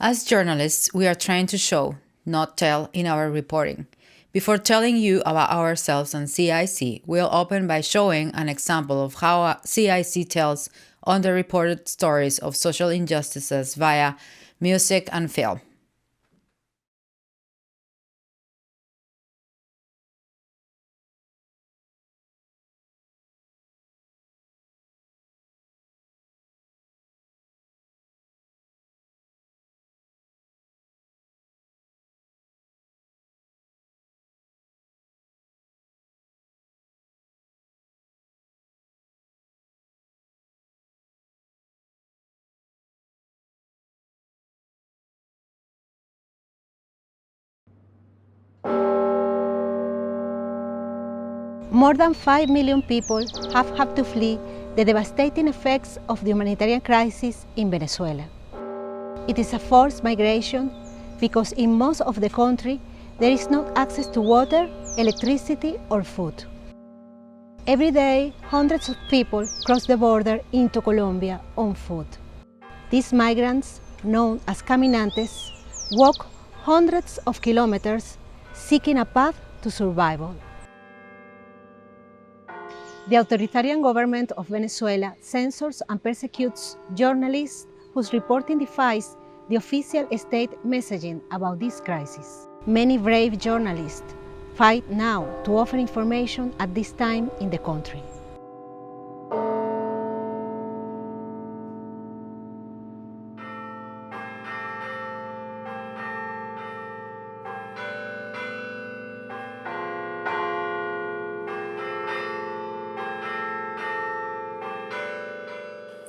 As journalists, we are trying to show, not tell, in our reporting. Before telling you about ourselves and CIC, we'll open by showing an example of how CIC tells underreported stories of social injustices via music and film. More than 5 million people have had to flee the devastating effects of the humanitarian crisis in Venezuela. It is a forced migration because in most of the country there is no access to water, electricity, or food. Every day, hundreds of people cross the border into Colombia on foot. These migrants, known as caminantes, walk hundreds of kilometers seeking a path to survival. The authoritarian government of Venezuela censors and persecutes journalists whose reporting defies the official state messaging about this crisis. Many brave journalists fight now to offer information at this time in the country.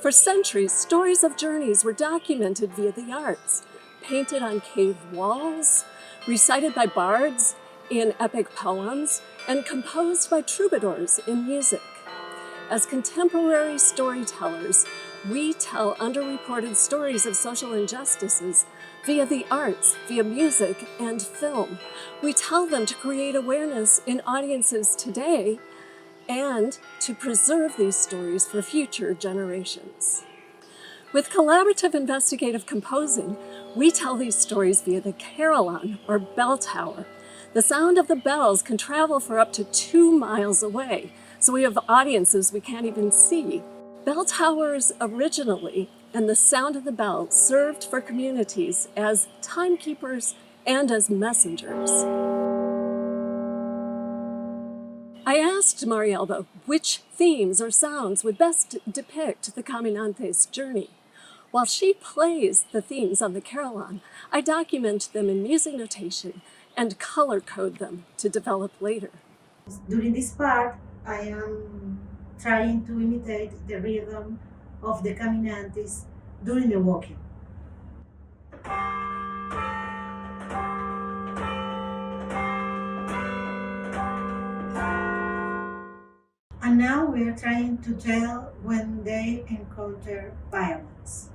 For centuries, stories of journeys were documented via the arts, painted on cave walls, recited by bards in epic poems, and composed by troubadours in music. As contemporary storytellers, we tell underreported stories of social injustices via the arts, via music and film. We tell them to create awareness in audiences today and to preserve these stories for future generations. With collaborative investigative composing, we tell these stories via the carillon or bell tower. The sound of the bells can travel for up to 2 miles away, so we have audiences we can't even see. Bell towers originally, and the sound of the bell served for communities as timekeepers and as messengers. I asked Marielba which themes or sounds would best depict the caminante's journey. While she plays the themes on the carillon, I document them in music notation and color code them to develop later. During this part, I am trying to imitate the rhythm of the caminantes during the walking. And now we are trying to tell when they encounter violence.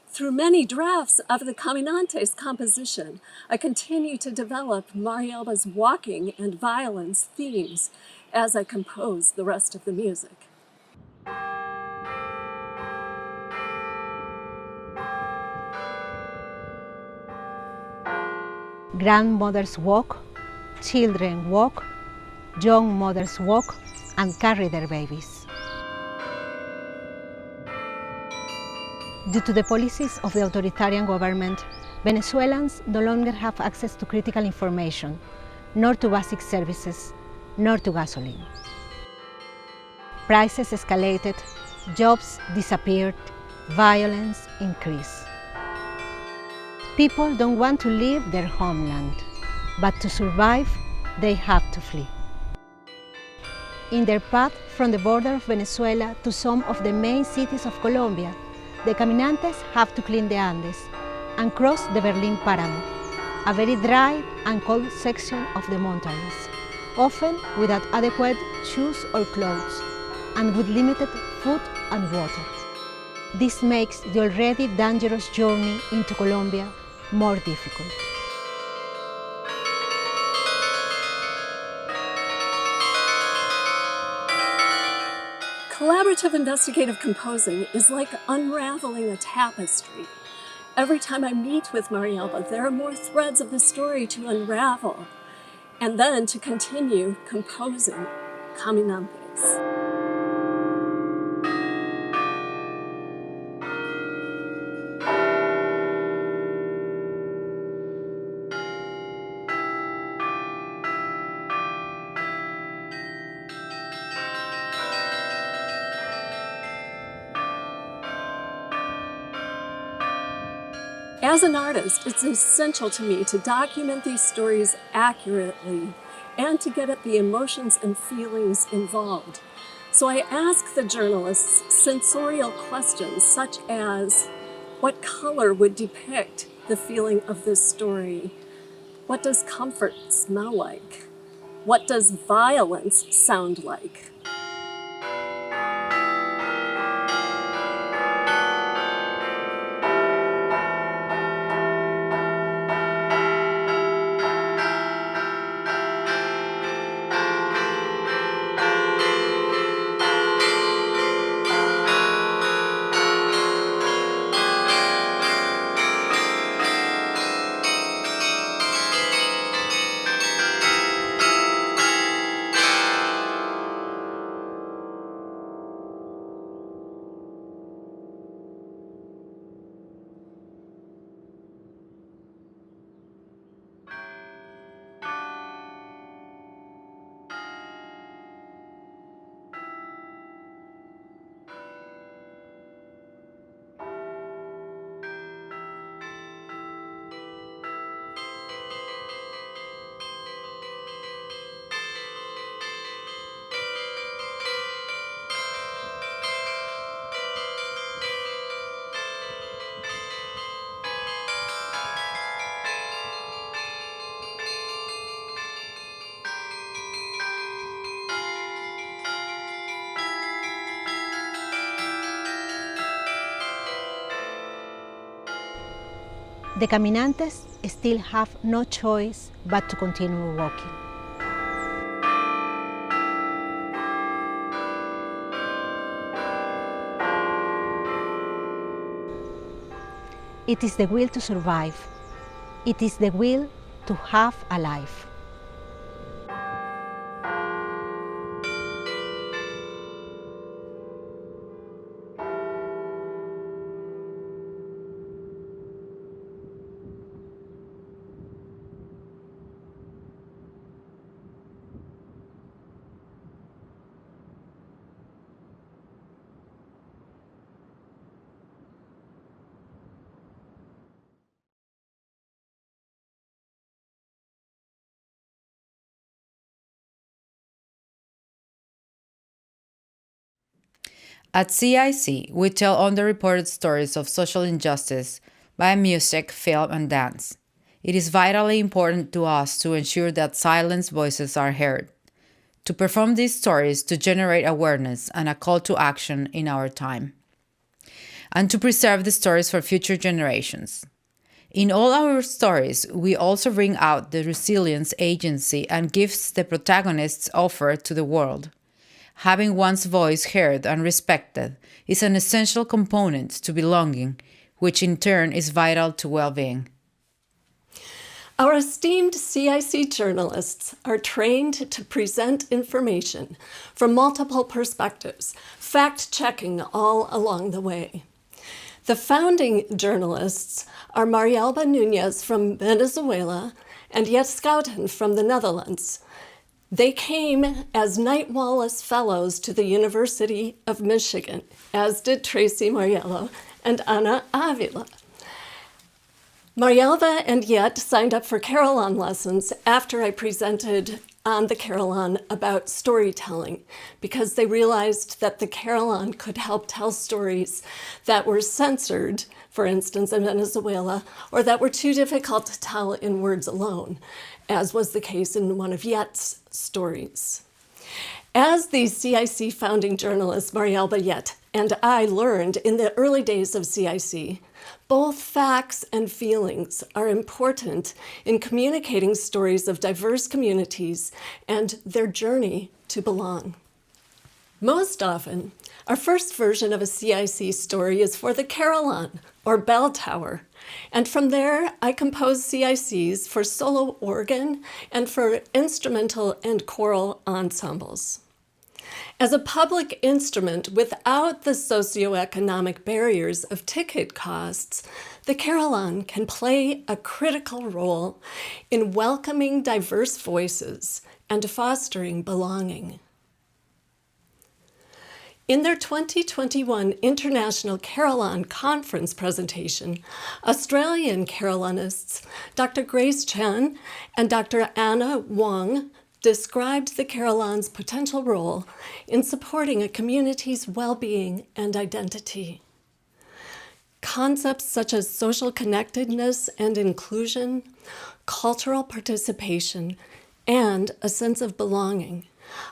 Through many drafts of the Caminante's composition, I continue to develop Marielba's walking and violence themes as I compose the rest of the music. Grandmothers walk, children walk, young mothers walk and carry their babies. Due to the policies of the authoritarian government, Venezuelans no longer have access to critical information, nor to basic services, nor to gasoline. Prices escalated, jobs disappeared, violence increased. People don't want to leave their homeland, but to survive, they have to flee. In their path from the border of Venezuela to some of the main cities of Colombia, the caminantes have to climb the Andes and cross the Berlin Páramo, a very dry and cold section of the mountains, often without adequate shoes or clothes, and with limited food and water. This makes the already dangerous journey into Colombia more difficult. Collaborative investigative composing is like unraveling a tapestry. Every time I meet with Marielba, there are more threads of the story to unravel, and then to continue composing Caminantes. As an artist, it's essential to me to document these stories accurately and to get at the emotions and feelings involved. So I ask the journalists sensorial questions such as, what color would depict the feeling of this story? What does comfort smell like? What does violence sound like? The caminantes still have no choice but to continue walking. It is the will to survive. It is the will to have a life. At CIC, we tell underreported stories of social injustice by music, film, and dance. It is vitally important to us to ensure that silenced voices are heard, to perform these stories to generate awareness and a call to action in our time, and to preserve the stories for future generations. In all our stories, we also bring out the resilience, agency, and gifts the protagonists offer to the world. Having one's voice heard and respected is an essential component to belonging, which in turn is vital to well-being. Our esteemed CIC journalists are trained to present information from multiple perspectives, fact-checking all along the way. The founding journalists are Marielba Núñez from Venezuela and Jet Schouten from the Netherlands. They came as Knight Wallace Fellows to the University of Michigan, as did Tracie Mauriello and Ana Avila. Marielba and Jet signed up for carillon lessons after I presented on the carillon about storytelling, because they realized that the carillon could help tell stories that were censored, for instance, in Venezuela, or that were too difficult to tell in words alone, as was the case in one of Jet's stories. As the CIC founding journalist Marielba Jet and I learned in the early days of CIC, both facts and feelings are important in communicating stories of diverse communities and their journey to belong. Most often, our first version of a CIC story is for the carillon, or bell tower, and from there I compose CICs for solo organ and for instrumental and choral ensembles. As a public instrument without the socioeconomic barriers of ticket costs, the carillon can play a critical role in welcoming diverse voices and fostering belonging. In their 2021 International Carillon Conference presentation, Australian carillonists Dr. Grace Chen and Dr. Anna Wong described the carillon's potential role in supporting a community's well-being and identity. Concepts such as social connectedness and inclusion, cultural participation, and a sense of belonging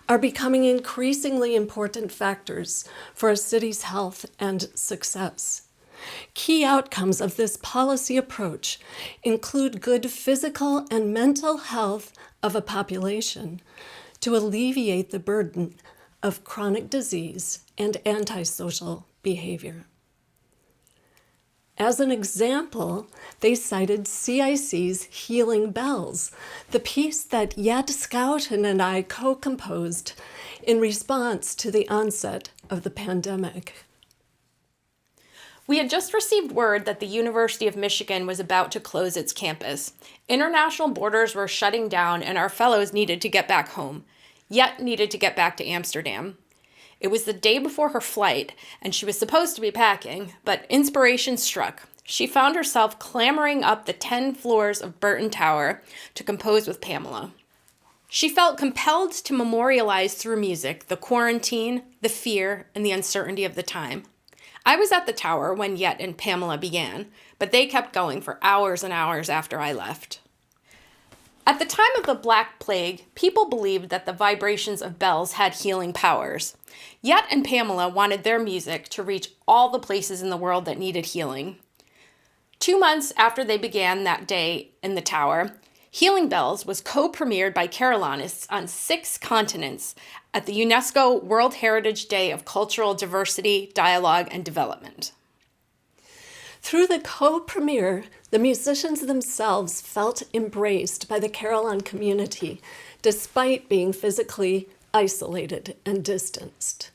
are becoming increasingly important factors for a city's health and success. Key outcomes of this policy approach include good physical and mental health of a population to alleviate the burden of chronic disease and antisocial behavior. As an example, they cited CIC's Healing Bells, the piece that Yet Schouten and I co-composed in response to the onset of the pandemic. We had just received word that the University of Michigan was about to close its campus. International borders were shutting down and our fellows needed to get back home, yet needed to get back to Amsterdam. It was the day before her flight, and she was supposed to be packing, but inspiration struck. She found herself clambering up the 10 floors of Burton Tower to compose with Pamela. She felt compelled to memorialize through music the quarantine, the fear, and the uncertainty of the time. I was at the tower when Yet and Pamela began, but they kept going for hours and hours after I left. At the time of the Black Plague, people believed that the vibrations of bells had healing powers. Yet and Pamela wanted their music to reach all the places in the world that needed healing. 2 months after they began that day in the tower, Healing Bells was co-premiered by carillonists on 6 continents at the UNESCO World Heritage Day of Cultural Diversity, Dialogue, and Development. Through the co-premiere, the musicians themselves felt embraced by the carillon community, despite being physically isolated and distanced.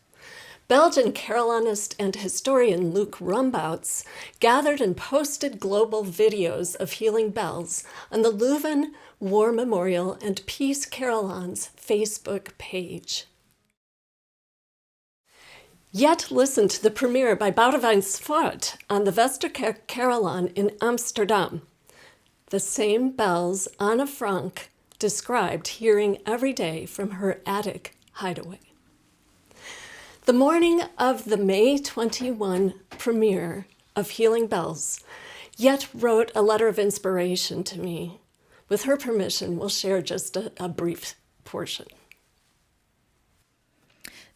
Belgian carillonist and historian Luc Rombouts gathered and posted global videos of Healing Bells on the Leuven War Memorial and Peace Carillon's Facebook page. Yet listened to the premiere by Boudewijn's Fort on the Westerkerk Carillon in Amsterdam. The same bells Anne Frank described hearing every day from her attic hideaway. The morning of the May 21 premiere of Healing Bells, Yet wrote a letter of inspiration to me. With her permission, we'll share just a brief portion.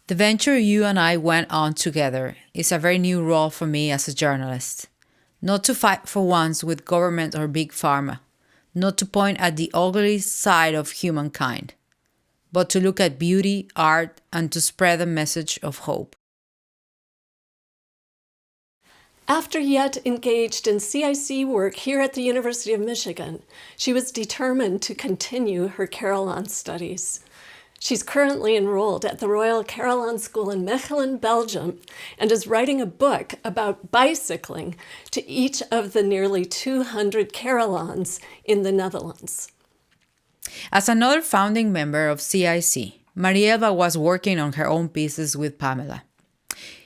The venture you and I went on together is a very new role for me as a journalist. Not to fight for once with government or big pharma, not to point at the ugly side of humankind, but to look at beauty, art, and to spread a message of hope. After Yet engaged in CIC work here at the University of Michigan, she was determined to continue her carillon studies. She's currently enrolled at the Royal Carillon School in Mechelen, Belgium, and is writing a book about bicycling to each of the nearly 200 carillons in the Netherlands. As another founding member of CIC, Marielba was working on her own pieces with Pamela.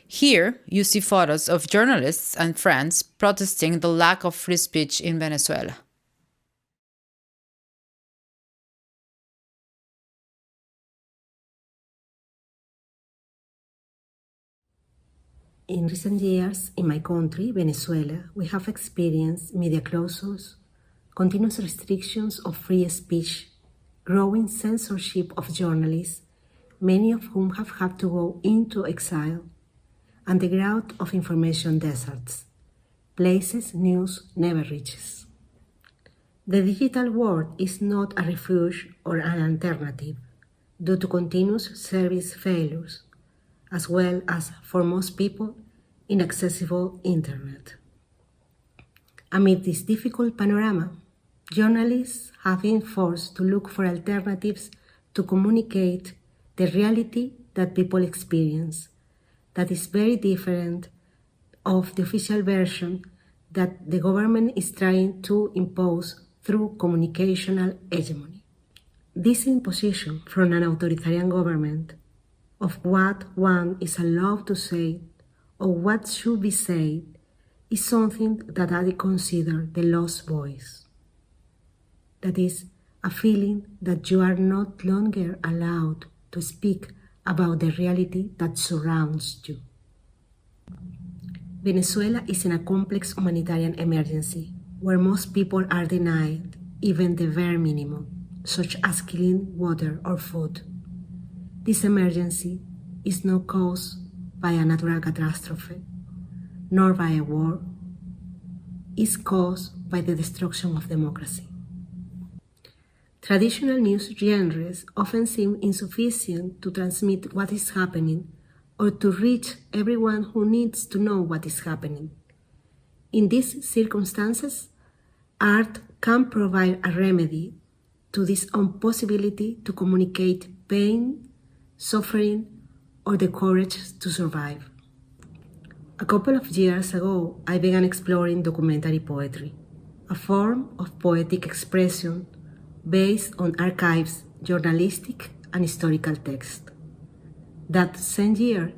Here, you see photos of journalists and friends protesting the lack of free speech in Venezuela. In recent years, in my country, Venezuela, we have experienced media closures, continuous restrictions of free speech, growing censorship of journalists, many of whom have had to go into exile, and the growth of information deserts, places news never reaches. The digital world is not a refuge or an alternative due to continuous service failures, as well as, for most people, inaccessible internet. Amid this difficult panorama, journalists have been forced to look for alternatives to communicate the reality that people experience, that is very different of the official version that the government is trying to impose through communicational hegemony. This imposition from an authoritarian government of what one is allowed to say or what should be said is something that I consider the lost voice. That is, a feeling that you are not longer allowed to speak about the reality that surrounds you. Venezuela is in a complex humanitarian emergency where most people are denied even the bare minimum, such as clean water or food. This emergency is not caused by a natural catastrophe, nor by a war. It's caused by the destruction of democracy. Traditional news genres often seem insufficient to transmit what is happening or to reach everyone who needs to know what is happening. In these circumstances, art can provide a remedy to this impossibility to communicate pain, suffering, or the courage to survive. A couple of years ago, I began exploring documentary poetry, a form of poetic expression based on archives, journalistic, and historical text. That same year,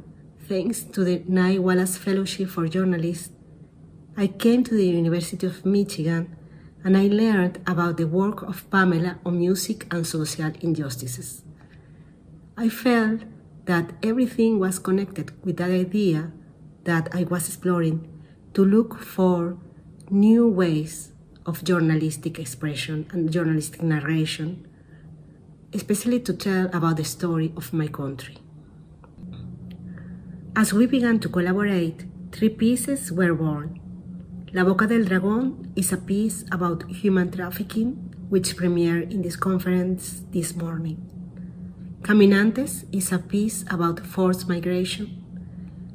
thanks to the Nye Wallace Fellowship for Journalists, I came to the University of Michigan and I learned about the work of Pamela on music and social injustices. I felt that everything was connected with that idea that I was exploring to look for new ways of journalistic expression and journalistic narration, especially to tell about the story of my country. As we began to collaborate, 3 pieces were born. La Boca del Dragón is a piece about human trafficking, which premiered in this conference this morning. Caminantes is a piece about forced migration,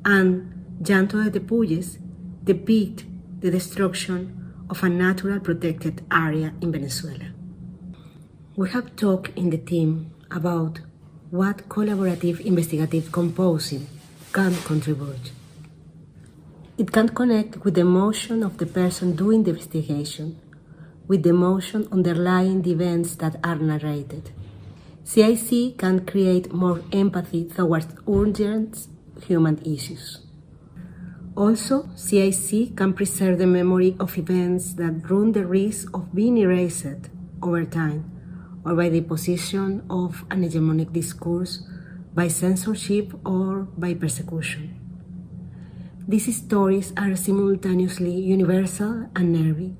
and Llanto de Tepuyes depict the destruction of a natural protected area in Venezuela. We have talked in the team about what collaborative investigative composing can contribute. It can connect with the emotion of the person doing the investigation, with the emotion underlying the events that are narrated. CIC can create more empathy towards urgent human issues. Also, CIC can preserve the memory of events that run the risk of being erased over time, or by the position of an hegemonic discourse, by censorship, or by persecution. These stories are simultaneously universal and nervy.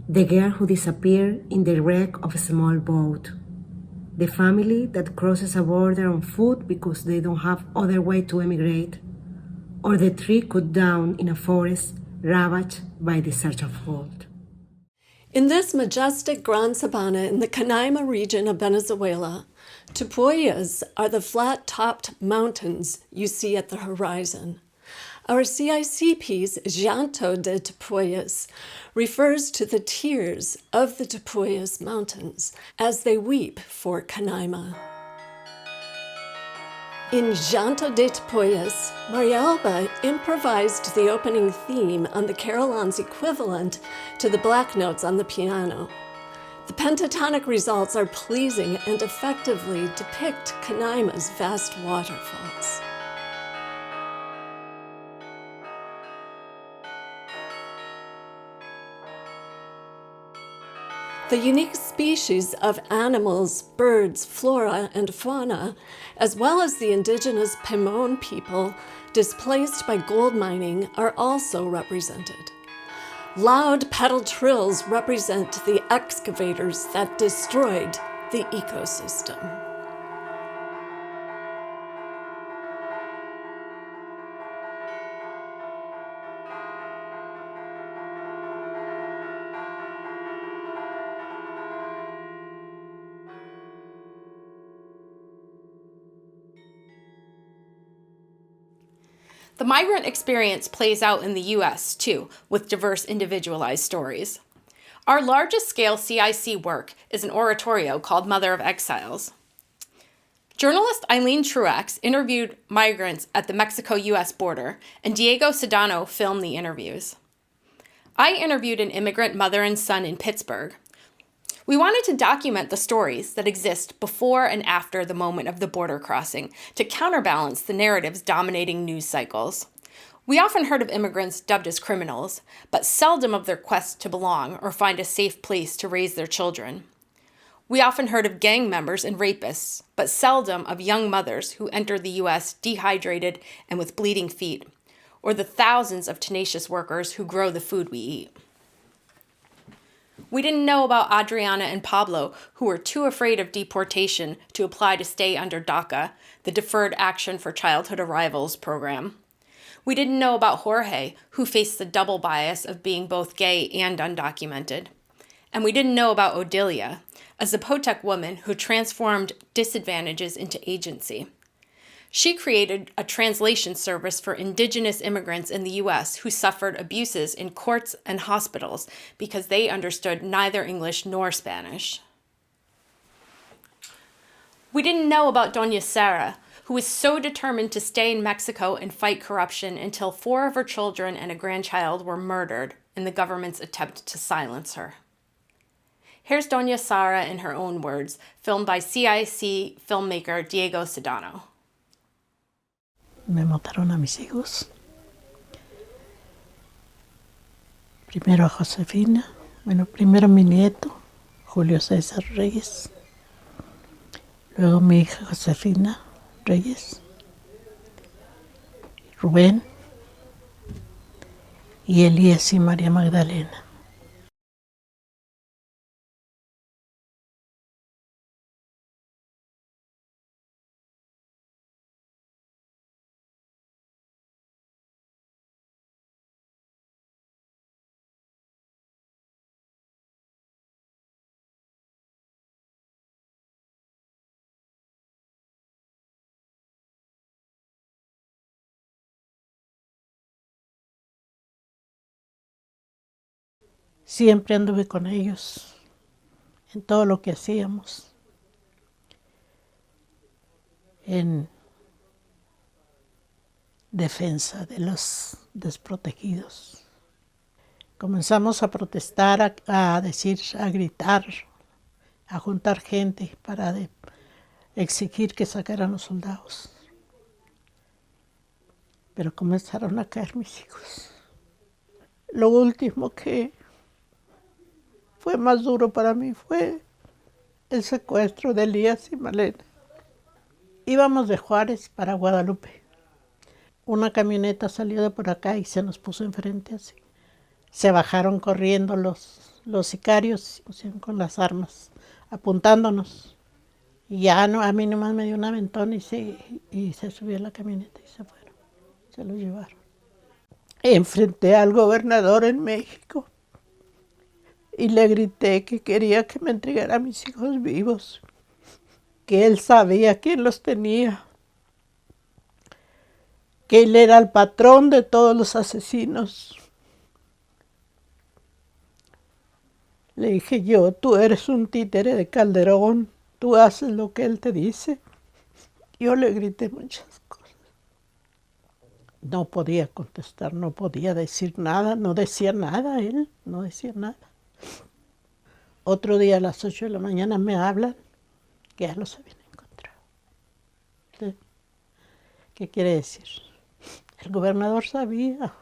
The girl who disappeared in the wreck of a small boat. The family that crosses a border on foot because they don't have other way to emigrate. Or the tree cut down in a forest ravaged by the search of gold. In this majestic Gran Sabana in the Canaima region of Venezuela, Tepuyes are the flat-topped mountains you see at the horizon. Our CIC piece, Llanto de Tepuyes, refers to the tears of the Tepuyes Mountains as they weep for Canaima. In Llanto de Tepuyes, Marielba improvised the opening theme on the carillon's equivalent to the black notes on the piano. The pentatonic results are pleasing and effectively depict Canaima's vast waterfalls. The unique species of animals, birds, flora, and fauna, as well as the indigenous Pemon people displaced by gold mining, are also represented. Loud pedal trills represent the excavators that destroyed the ecosystem. The migrant experience plays out in the U.S., too, with diverse individualized stories. Our largest scale CIC work is an oratorio called Mother of Exiles. Journalist Eileen Truax interviewed migrants at the Mexico-U.S. border, and Diego Sedano filmed the interviews. I interviewed an immigrant mother and son in Pittsburgh. We wanted to document the stories that exist before and after the moment of the border crossing to counterbalance the narratives dominating news cycles. We often heard of immigrants dubbed as criminals, but seldom of their quest to belong or find a safe place to raise their children. We often heard of gang members and rapists, but seldom of young mothers who entered the U.S. dehydrated and with bleeding feet, or the thousands of tenacious workers who grow the food we eat. We didn't know about Adriana and Pablo, who were too afraid of deportation to apply to stay under DACA, the Deferred Action for Childhood Arrivals program. We didn't know about Jorge, who faced the double bias of being both gay and undocumented. And we didn't know about Odilia, a Zapotec woman who transformed disadvantages into agency. She created a translation service for indigenous immigrants in the U.S. who suffered abuses in courts and hospitals because they understood neither English nor Spanish. We didn't know about Doña Sara, who was so determined to stay in Mexico and fight corruption until 4 of her children and a grandchild were murdered in the government's attempt to silence her. Here's Doña Sara in her own words, filmed by CIC filmmaker Diego Sedano. Me mataron a mis hijos. Primero a Josefina, primero a mi nieto, Julio César Reyes. Luego mi hija Josefina Reyes, Rubén y Elías y María Magdalena. Siempre anduve con ellos en todo lo que hacíamos, en defensa de los desprotegidos. Comenzamos a protestar, a decir, a gritar, a juntar gente para exigir que sacaran los soldados. Pero comenzaron a caer mis hijos. Lo último que fue más duro para mí fue el secuestro de Elías y Malena. Íbamos de Juárez para Guadalupe. Una camioneta salió de por acá y se nos puso enfrente así. Se bajaron corriendo los sicarios con las armas, apuntándonos. Y ya no, a mí nomás me dio un aventón y se subió a la camioneta y se fueron. Se lo llevaron. Enfrenté al gobernador en México y le grité que quería que me entregara a mis hijos vivos, que él sabía quién los tenía, que él era el patrón de todos los asesinos. Le dije yo, tú eres un títere de Calderón, tú haces lo que él te dice. Yo le grité muchas cosas. No podía contestar, no podía decir nada, no decía nada él, no decía nada. Otro día a las 8 de la mañana me hablan que ya los habían encontrado. ¿Sí? ¿Qué quiere decir? El gobernador sabía.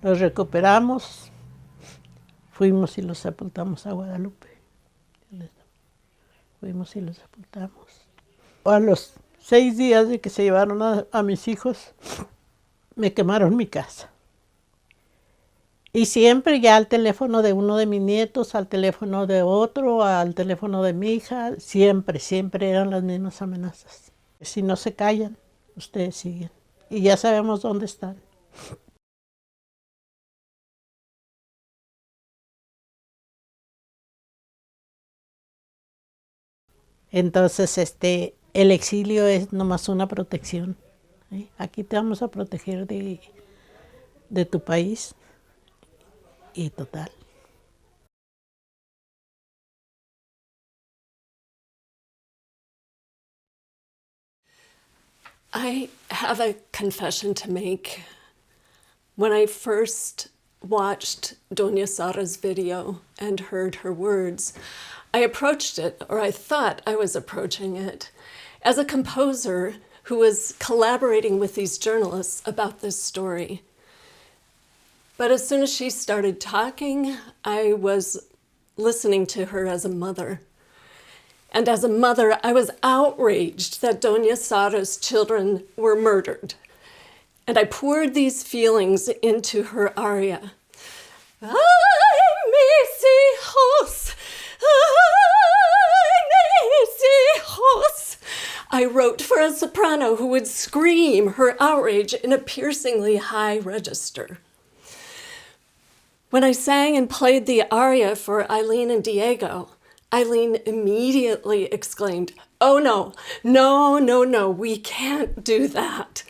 Los recuperamos, fuimos y los sepultamos a Guadalupe. Fuimos y los sepultamos. A los 6 días de que se llevaron a mis hijos, me quemaron mi casa. Y siempre ya al teléfono de uno de mis nietos, al teléfono de otro, al teléfono de mi hija, siempre eran las mismas amenazas. Si no se callan, ustedes siguen. Y ya sabemos dónde están. Entonces, el exilio es nomás una protección. ¿sí? Aquí te vamos a proteger de tu país y total. I have a confession to make. When I first watched Doña Sara's video and heard her words, I approached it, or I thought I was approaching it, as a composer who was collaborating with these journalists about this story. But as soon as she started talking, I was listening to her as a mother. And as a mother, I was outraged that Doña Sara's children were murdered. And I poured these feelings into her aria. Ay, mis hijos, ay, mis hijos. I wrote for a soprano who would scream her outrage in a piercingly high register. When I sang and played the aria for Eileen and Diego, Eileen immediately exclaimed, "Oh no, no, no, no, we can't do that."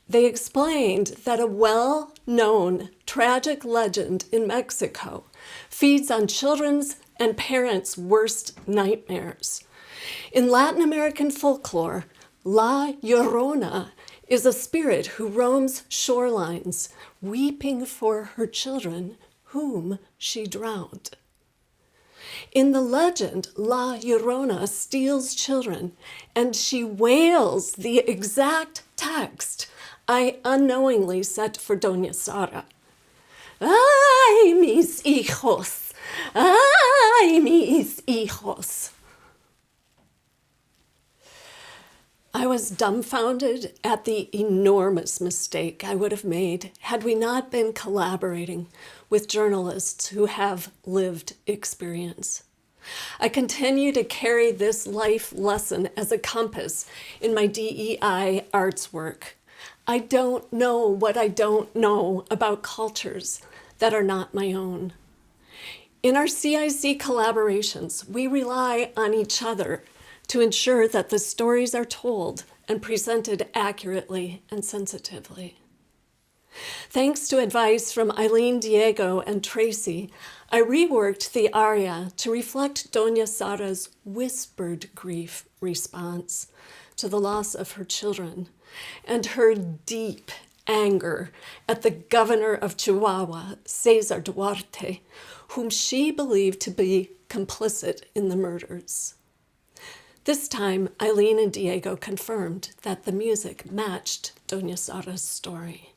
They explained that a well-known tragic legend in Mexico feeds on children's and parents' worst nightmares. In Latin American folklore, La Llorona is a spirit who roams shorelines, weeping for her children whom she drowned. In the legend, La Llorona steals children, and she wails the exact text I unknowingly set for Doña Sara. Ay, mis hijos, ay, mis hijos. I was dumbfounded at the enormous mistake I would have made had we not been collaborating with journalists who have lived experience. I continue to carry this life lesson as a compass in my DEI arts work. I don't know what I don't know about cultures that are not my own. In our CIC collaborations, we rely on each other to ensure that the stories are told and presented accurately and sensitively. Thanks to advice from Eileen, Diego, and Tracie, I reworked the aria to reflect Doña Sara's whispered grief response to the loss of her children and her deep anger at the governor of Chihuahua, Cesar Duarte, whom she believed to be complicit in the murders. This time, Eileen and Diego confirmed that the music matched Doña Sara's story.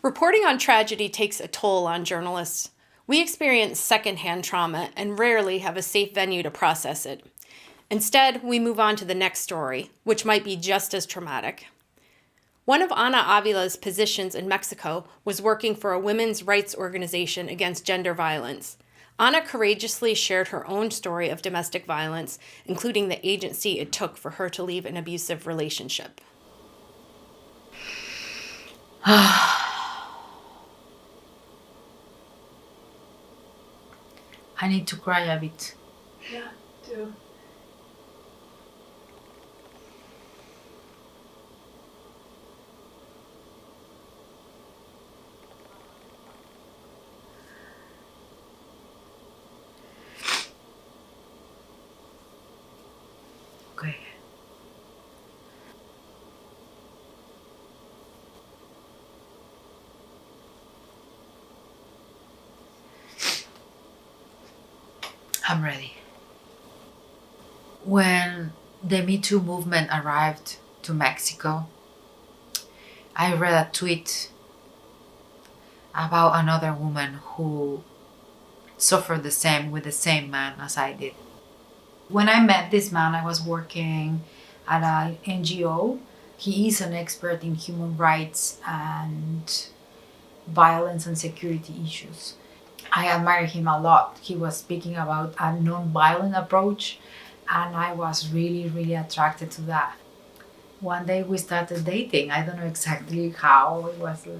Reporting on tragedy takes a toll on journalists. We experience secondhand trauma and rarely have a safe venue to process it. Instead, we move on to the next story, which might be just as traumatic. One of Ana Avila's positions in Mexico was working for a women's rights organization against gender violence. Ana courageously shared her own story of domestic violence, including the agency it took for her to leave an abusive relationship. I need to cry a bit. Yeah, do. Okay. I'm ready. When the Me Too movement arrived to Mexico, I read a tweet about another woman who suffered the same with the same man as I did. When I met this man, I was working at an NGO. He is an expert in human rights and violence and security issues. I admire him a lot. He was speaking about a non-violent approach, and I was really, really attracted to that. One day we started dating. I don't know exactly how, it was a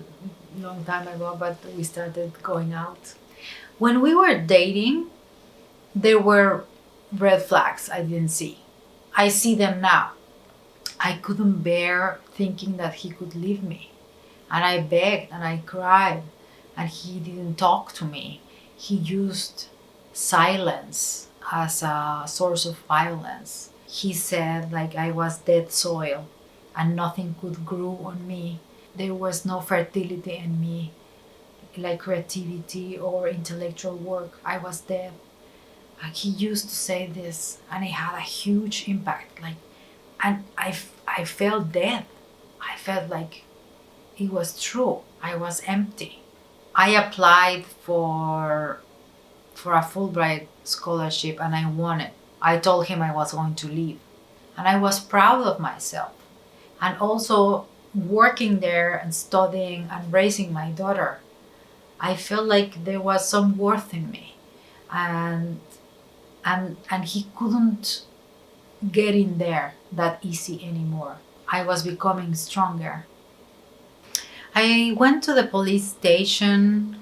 long time ago, but we started going out. When we were dating, there were red flags I didn't see. I see them now. I couldn't bear thinking that he could leave me. And I begged and I cried, and he didn't talk to me. He used silence as a source of violence. He said like I was dead soil and nothing could grow on me. There was no fertility in me, like creativity or intellectual work. I was dead. And he used to say this, and it had a huge impact. And I felt dead. I felt like it was true. I was empty. I applied for a Fulbright scholarship and I won it. I told him I was going to leave. And I was proud of myself. And also working there and studying and raising my daughter, I felt like there was some worth in me. And he couldn't get in there that easy anymore. I was becoming stronger. I went to the police station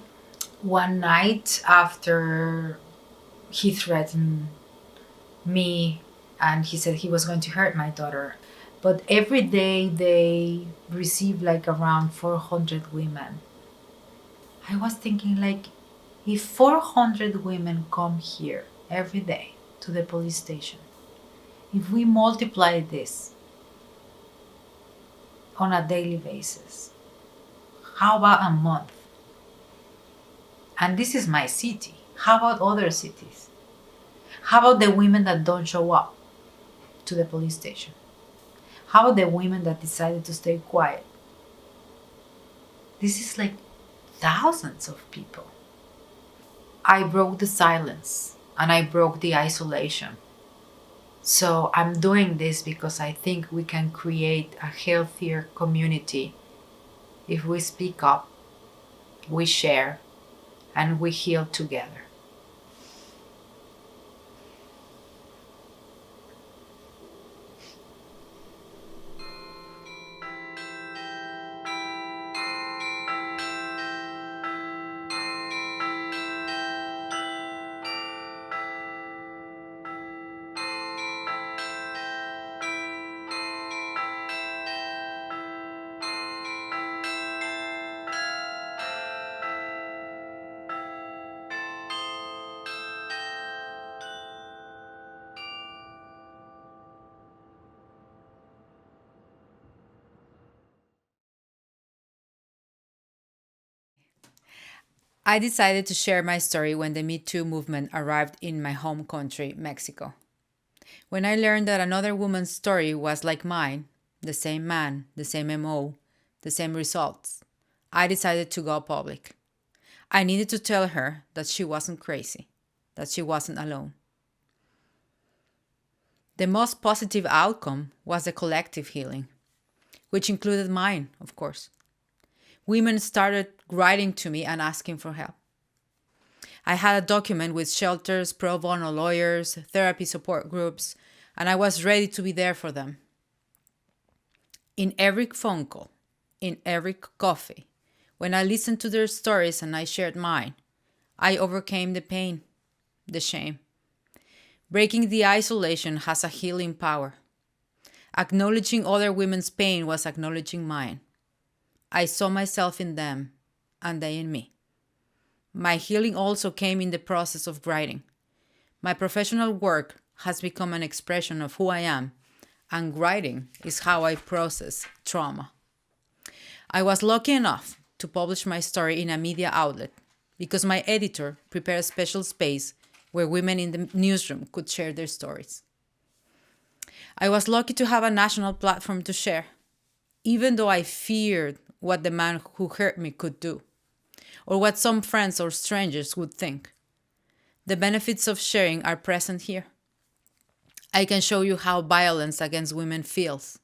one night after he threatened me and he said he was going to hurt my daughter. But every day they receive like around 400 women. I was thinking like, if 400 women come here every day to the police station, if we multiply this on a daily basis, how about a month? And this is my city. How about other cities? How about the women that don't show up to the police station? How about the women that decided to stay quiet? This is like thousands of people. I broke the silence and I broke the isolation. So I'm doing this because I think we can create a healthier community if we speak up, we share, and we heal together. I decided to share my story when the Me Too movement arrived in my home country, Mexico. When I learned that another woman's story was like mine, the same man, the same MO, the same results, I decided to go public. I needed to tell her that she wasn't crazy, that she wasn't alone. The most positive outcome was the collective healing, which included mine, of course. Women started writing to me and asking for help. I had a document with shelters, pro bono lawyers, therapy support groups, and I was ready to be there for them. In every phone call, in every coffee, when I listened to their stories and I shared mine, I overcame the pain, the shame. Breaking the isolation has a healing power. Acknowledging other women's pain was acknowledging mine. I saw myself in them, and they in me. My healing also came in the process of writing. My professional work has become an expression of who I am, and writing is how I process trauma. I was lucky enough to publish my story in a media outlet because my editor prepared a special space where women in the newsroom could share their stories. I was lucky to have a national platform to share, even though I feared what the man who hurt me could do, or what some friends or strangers would think. The benefits of sharing are present here. I can show you how violence against women feels.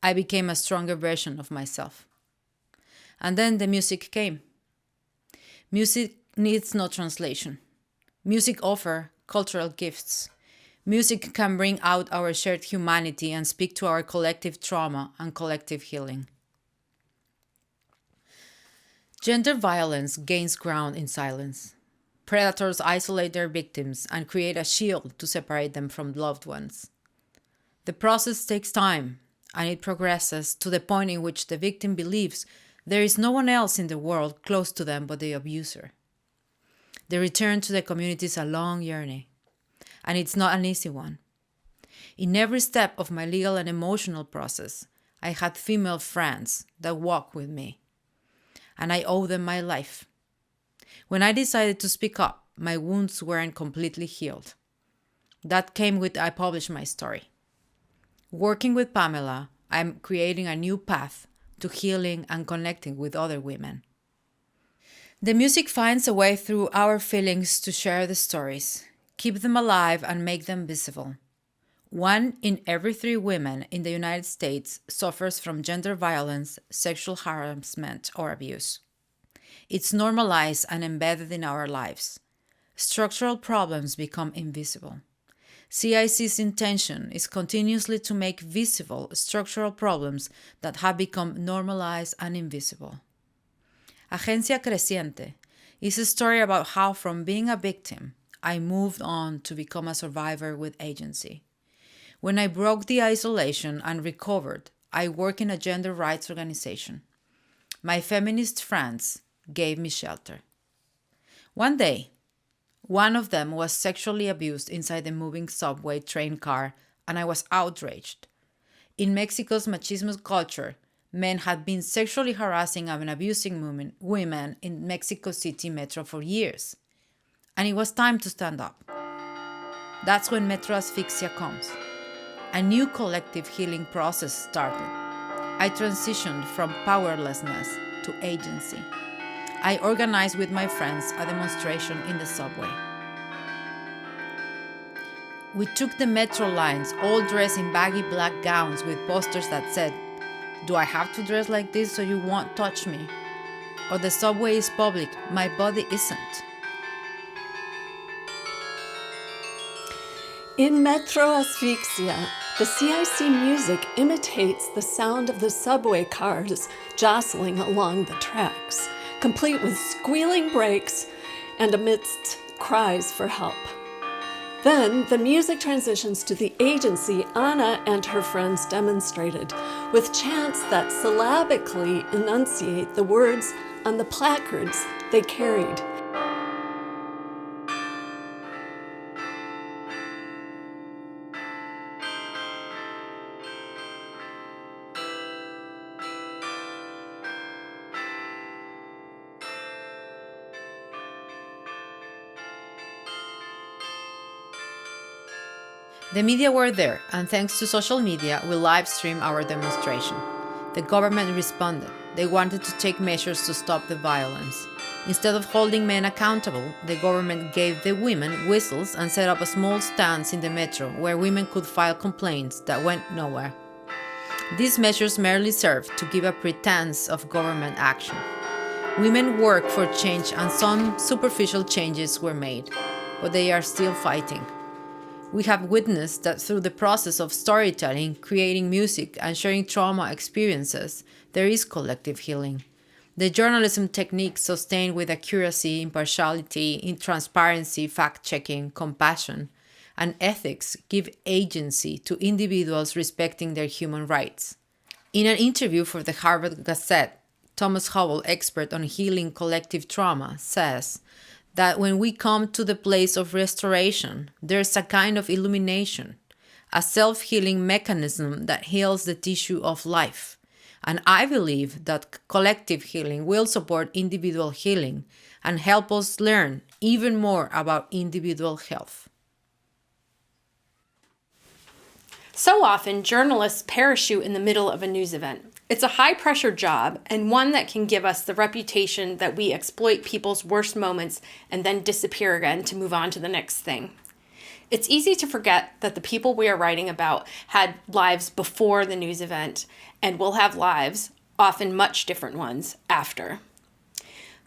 I became a stronger version of myself. And then the music came. Music needs no translation. Music offers cultural gifts. Music can bring out our shared humanity and speak to our collective trauma and collective healing. Gender violence gains ground in silence. Predators isolate their victims and create a shield to separate them from loved ones. The process takes time, and it progresses to the point in which the victim believes there is no one else in the world close to them but the abuser. The return to the community is a long journey, and it's not an easy one. In every step of my legal and emotional process, I had female friends that walked with me, and I owe them my life. When I decided to speak up, my wounds weren't completely healed. That came with I published my story. Working with Pamela, I'm creating a new path to healing and connecting with other women. The music finds a way through our feelings to share the stories, keep them alive, and make them visible. 1 in every 3 women in the United States suffers from gender violence, sexual harassment, or abuse. It's normalized and embedded in our lives. Structural problems become invisible. CIC's intention is continuously to make visible structural problems that have become normalized and invisible. Agencia Creciente is a story about how from being a victim, I moved on to become a survivor with agency. When I broke the isolation and recovered, I work in a gender rights organization. My feminist friends gave me shelter. One day, one of them was sexually abused inside the moving subway train car, and I was outraged. In Mexico's machismo culture, men had been sexually harassing and abusing women in Mexico City Metro for years. And it was time to stand up. That's when Metro Asphyxia comes. A new collective healing process started. I transitioned from powerlessness to agency. I organized with my friends a demonstration in the subway. We took the metro lines, all dressed in baggy black gowns with posters that said, "Do I have to dress like this so you won't touch me?" Or "The subway is public, my body isn't." In Metro Asphyxia, the CIC music imitates the sound of the subway cars jostling along the tracks, complete with squealing brakes and amidst cries for help. Then the music transitions to the agency Ana and her friends demonstrated, with chants that syllabically enunciate the words on the placards they carried. The media were there, and thanks to social media, we live-streamed our demonstration. The government responded. They wanted to take measures to stop the violence. Instead of holding men accountable, the government gave the women whistles and set up a small stands in the metro where women could file complaints that went nowhere. These measures merely served to give a pretense of government action. Women worked for change, and some superficial changes were made, but they are still fighting. We have witnessed that through the process of storytelling, creating music, and sharing trauma experiences, there is collective healing. The journalism techniques sustained with accuracy, impartiality, transparency, fact-checking, compassion, and ethics give agency to individuals respecting their human rights. In an interview for the Harvard Gazette, Thomas Howell, expert on healing collective trauma, says that when we come to the place of restoration, there's a kind of illumination, a self-healing mechanism that heals the tissue of life. And I believe that collective healing will support individual healing and help us learn even more about individual health. So often, journalists parachute in the middle of a news event. It's a high-pressure job, and one that can give us the reputation that we exploit people's worst moments and then disappear again to move on to the next thing. It's easy to forget that the people we are writing about had lives before the news event and will have lives, often much different ones, after.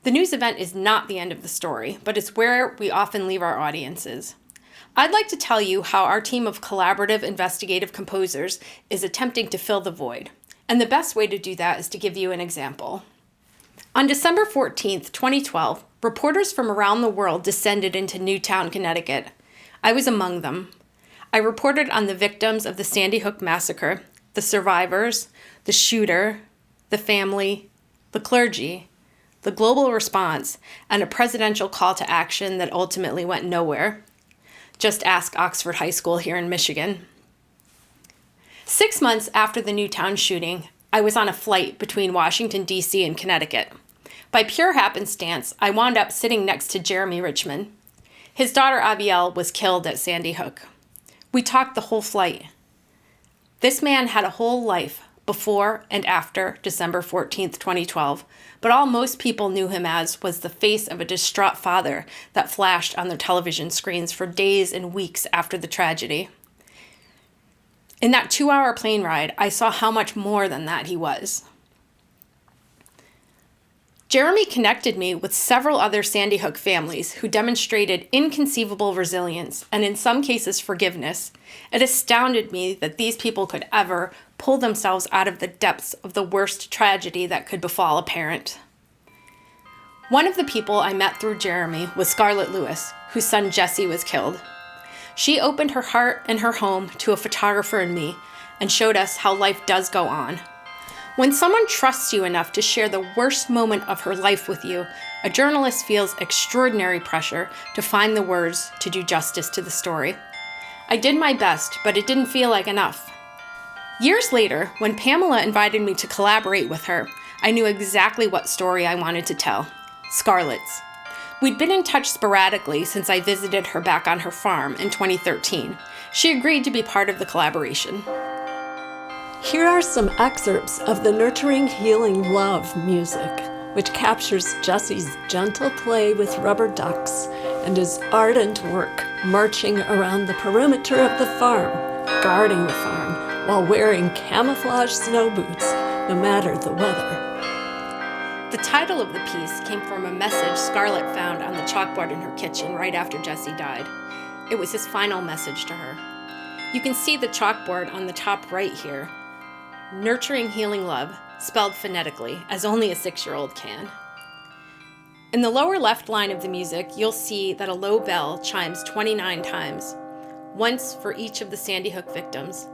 The news event is not the end of the story, but it's where we often leave our audiences. I'd like to tell you how our team of collaborative investigative composers is attempting to fill the void. And the best way to do that is to give you an example. On December 14th, 2012, reporters from around the world descended into Newtown, Connecticut. I was among them. I reported on the victims of the Sandy Hook massacre, the survivors, the shooter, the family, the clergy, the global response, and a presidential call to action that ultimately went nowhere. Just ask Oxford High School here in Michigan. 6 months after the Newtown shooting, I was on a flight between Washington, D.C. and Connecticut. By pure happenstance, I wound up sitting next to Jeremy Richmond. His daughter Abiel was killed at Sandy Hook. We talked the whole flight. This man had a whole life before and after December 14th, 2012, but all most people knew him as was the face of a distraught father that flashed on their television screens for days and weeks after the tragedy. In that 2-hour plane ride, I saw how much more than that he was. Jeremy connected me with several other Sandy Hook families who demonstrated inconceivable resilience and in some cases forgiveness. It astounded me that these people could ever pull themselves out of the depths of the worst tragedy that could befall a parent. One of the people I met through Jeremy was Scarlett Lewis, whose son Jesse was killed. She opened her heart and her home to a photographer and me and showed us how life does go on. When someone trusts you enough to share the worst moment of her life with you, a journalist feels extraordinary pressure to find the words to do justice to the story. I did my best, but it didn't feel like enough. Years later, when Pamela invited me to collaborate with her, I knew exactly what story I wanted to tell: Scarlett's. We'd been in touch sporadically since I visited her back on her farm in 2013. She agreed to be part of the collaboration. Here are some excerpts of the Nurturing Healing Love music, which captures Jesse's gentle play with rubber ducks and his ardent work marching around the perimeter of the farm, guarding the farm, while wearing camouflage snow boots, no matter the weather. The title of the piece came from a message Scarlett found on the chalkboard in her kitchen right after Jesse died. It was his final message to her. You can see the chalkboard on the top right here. Nurturing Healing Love, spelled phonetically, as only a 6-year-old can. In the lower left line of the music, you'll see that a low bell chimes 29 times, once for each of the Sandy Hook victims.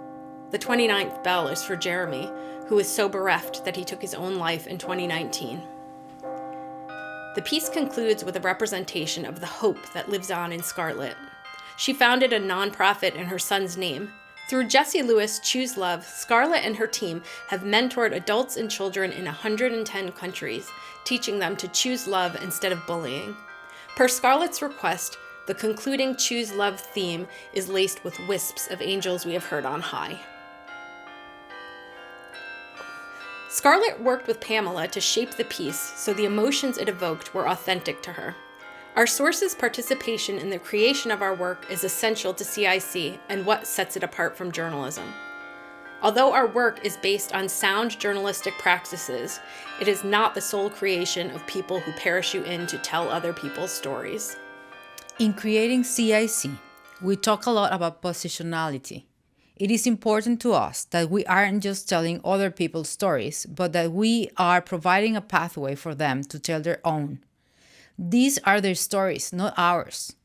The 29th bell is for Jeremy, who was so bereft that he took his own life in 2019. The piece concludes with a representation of the hope that lives on in Scarlett. She founded a nonprofit in her son's name. Through Jessie Lewis Choose Love, Scarlett and her team have mentored adults and children in 110 countries, teaching them to choose love instead of bullying. Per Scarlett's request, the concluding Choose Love theme is laced with wisps of angels we have heard on high. Scarlett worked with Pamela to shape the piece so the emotions it evoked were authentic to her. Our source's participation in the creation of our work is essential to CIC and what sets it apart from journalism. Although our work is based on sound journalistic practices, it is not the sole creation of people who parachute in to tell other people's stories. In creating CIC, we talk a lot about positionality. It is important to us that we aren't just telling other people's stories, but that we are providing a pathway for them to tell their own. These are their stories, not ours.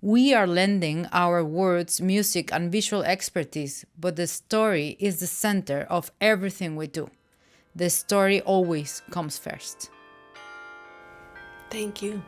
We are lending our words, music, and visual expertise, but the story is the center of everything we do. The story always comes first. Thank you.